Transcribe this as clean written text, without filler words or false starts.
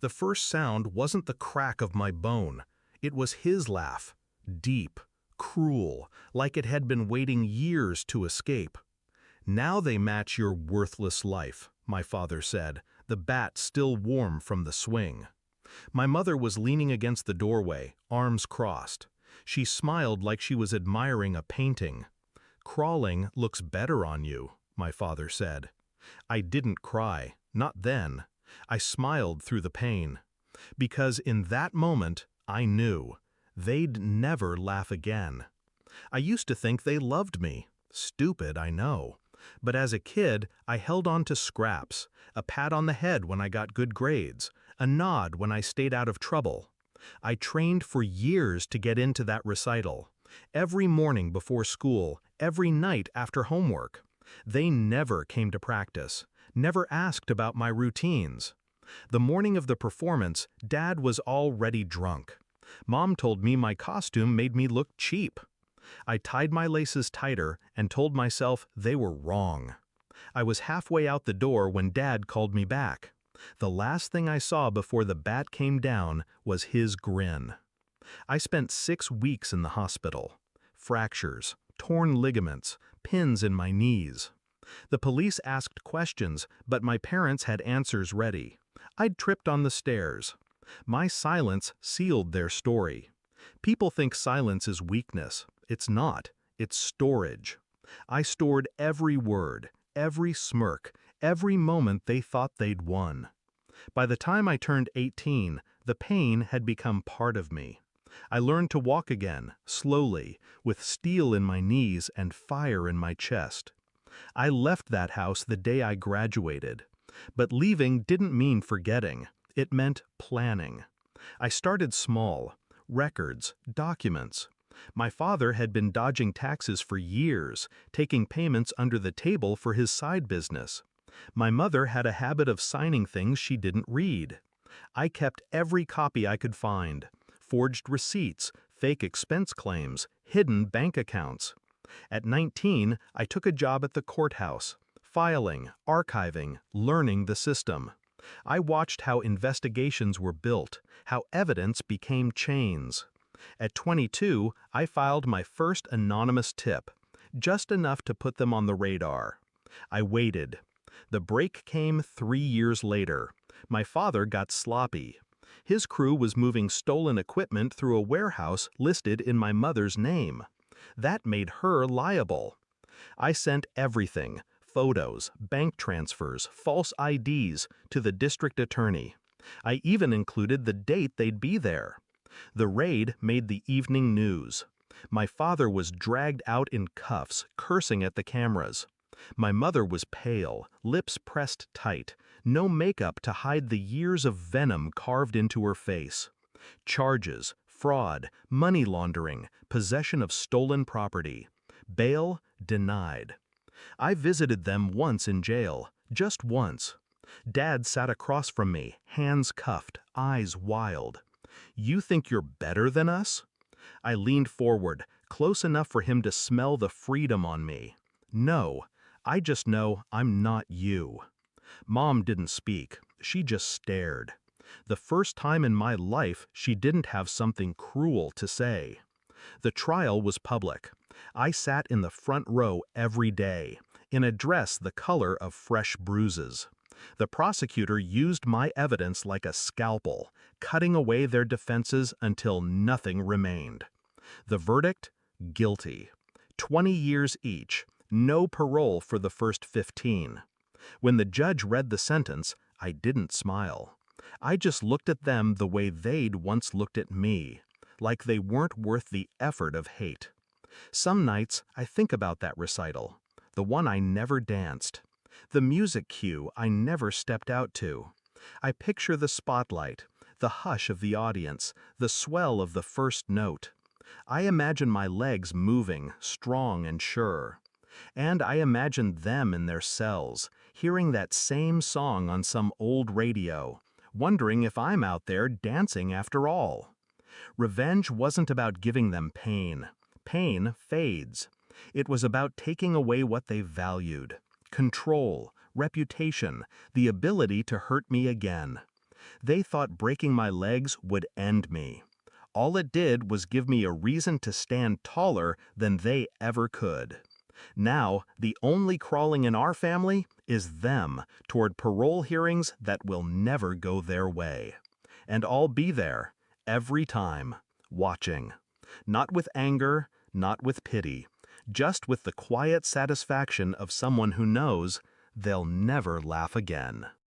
The first sound wasn't the crack of my bone. It was his laugh, deep, cruel, like it had been waiting years to escape. "Now they match your worthless life," my father said, the bat still warm from the swing. My mother was leaning against the doorway, arms crossed. She smiled like she was admiring a painting. "Crawling looks better on you," my father said. I didn't cry, not then. I smiled through the pain. Because in that moment, I knew they'd never laugh again. I used to think they loved me. Stupid, I know. But as a kid, I held on to scraps, a pat on the head when I got good grades, a nod when I stayed out of trouble. I trained for years to get into that recital. Every morning before school, every night after homework. They never came to practice, never asked about my routines. The morning of the performance, Dad was already drunk. Mom told me my costume made me look cheap. I tied my laces tighter and told myself they were wrong. I was halfway out the door when Dad called me back. The last thing I saw before the bat came down was his grin. I spent 6 weeks in the hospital. Fractures, torn ligaments, pins in my knees. The police asked questions, but my parents had answers ready. I'd tripped on the stairs. My silence sealed their story. People think silence is weakness. It's not. It's storage. I stored every word, every smirk, every moment they thought they'd won. By the time I turned 18, the pain had become part of me. I learned to walk again, slowly, with steel in my knees and fire in my chest. I left that house the day I graduated. But leaving didn't mean forgetting. It meant planning. I started small. Records, documents. My father had been dodging taxes for years, taking payments under the table for his side business. My mother had a habit of signing things she didn't read. I kept every copy I could find. Forged receipts, fake expense claims, hidden bank accounts. At 19, I took a job at the courthouse, filing, archiving, learning the system. I watched how investigations were built, how evidence became chains. At 22, I filed my first anonymous tip, just enough to put them on the radar. I waited. The break came 3 years later. My father got sloppy. His crew was moving stolen equipment through a warehouse listed in my mother's name. That made her liable. I sent everything, photos, bank transfers, false IDs, to the district attorney. I even included the date they'd be there. The raid made the evening news. My father was dragged out in cuffs, cursing at the cameras. My mother was pale, lips pressed tight, no makeup to hide the years of venom carved into her face. Charges, fraud, money laundering, possession of stolen property. Bail denied. I visited them once in jail, just once. Dad sat across from me, hands cuffed, eyes wild. "You think you're better than us?" I leaned forward, close enough for him to smell the freedom on me. "No, I just know I'm not you." Mom didn't speak. She just stared. The first time in my life she didn't have something cruel to say. The trial was public. I sat in the front row every day, in a dress the color of fresh bruises. The prosecutor used my evidence like a scalpel, cutting away their defenses until nothing remained. The verdict? Guilty. 20 years each. No parole for the first 15. When the judge read the sentence, I didn't smile. I just looked at them the way they'd once looked at me, like they weren't worth the effort of hate. Some nights I think about that recital, the one I never danced, the music cue I never stepped out to. I picture the spotlight, the hush of the audience, the swell of the first note. I imagine my legs moving, strong and sure. And I imagine them in their cells, hearing that same song on some old radio, wondering if I'm out there dancing after all. Revenge wasn't about giving them pain. Pain fades. It was about taking away what they valued: control, reputation, the ability to hurt me again. They thought breaking my legs would end me. All it did was give me a reason to stand taller than they ever could. Now, the only crawling in our family is them toward parole hearings that will never go their way. And I'll be there, every time, watching. Not with anger, not with pity, just with the quiet satisfaction of someone who knows they'll never laugh again.